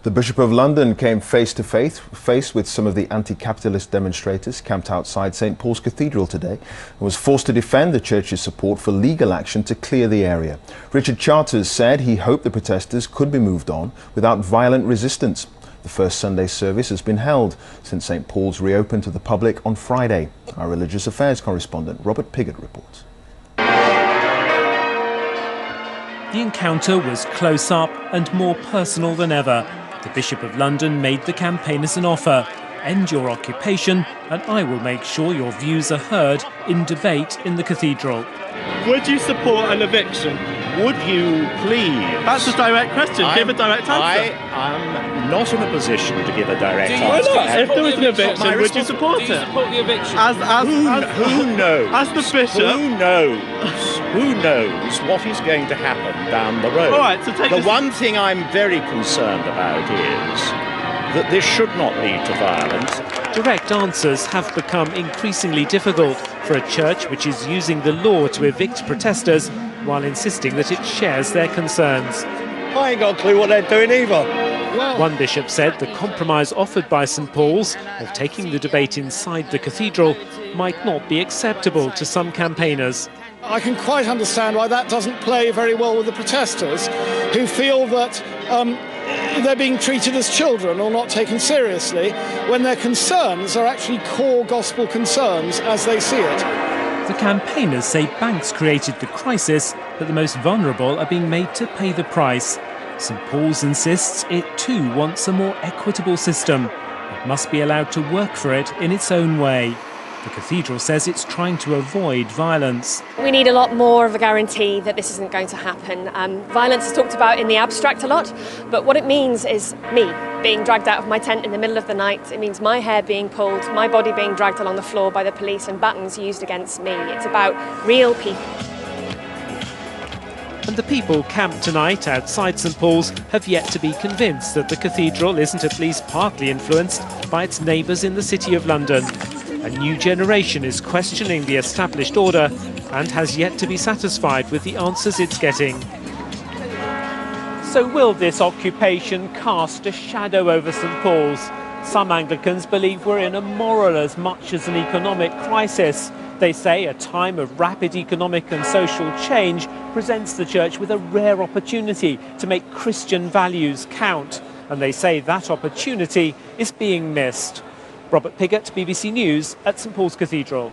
The Bishop of London came face to face with some of the anti-capitalist demonstrators camped outside St Paul's Cathedral today and was forced to defend the church's support for legal action to clear the area. Richard Charters said he hoped the protesters could be moved on without violent resistance. The first Sunday service has been held since St Paul's reopened to the public on Friday. Our religious affairs correspondent Robert Piggot reports. The encounter was close up and more personal than ever. The Bishop of London made the campaigners an offer: end your occupation and I will make sure your views are heard in debate in the cathedral. Would you support an eviction? Would you please? That's a direct question. Give a direct answer. I am not in a position to give a direct answer. Why not? If there was an eviction, would you support it? Do you support the eviction? Who knows? As the bishop? Who knows? Who knows what is going to happen down the road? All right, so take the one thing I'm very concerned about is that this should not lead to violence. Direct answers have become increasingly difficult for a church which is using the law to evict protesters while insisting that it shares their concerns. I ain't got a clue what they're doing either. One bishop said the compromise offered by St Paul's of taking the debate inside the cathedral might not be acceptable to some campaigners. I can quite understand why that doesn't play very well with the protesters, who feel that they're being treated as children or not taken seriously, when their concerns are actually core gospel concerns as they see it. The campaigners say banks created the crisis, but the most vulnerable are being made to pay the price. St Paul's insists it too wants a more equitable system. It must be allowed to work for it in its own way. The cathedral says it's trying to avoid violence. We need a lot more of a guarantee that this isn't going to happen. Violence is talked about in the abstract a lot, but what it means is me being dragged out of my tent in the middle of the night. It means my hair being pulled, my body being dragged along the floor by the police and batons used against me. It's about real people. And the people camped tonight outside St Paul's have yet to be convinced that the cathedral isn't at least partly influenced by its neighbours in the City of London. A new generation is questioning the established order and has yet to be satisfied with the answers it's getting. So will this occupation cast a shadow over St Paul's? Some Anglicans believe we're in a moral as much as an economic crisis. They say a time of rapid economic and social change presents the church with a rare opportunity to make Christian values count. And they say that opportunity is being missed. Robert Piggot, BBC News at St Paul's Cathedral.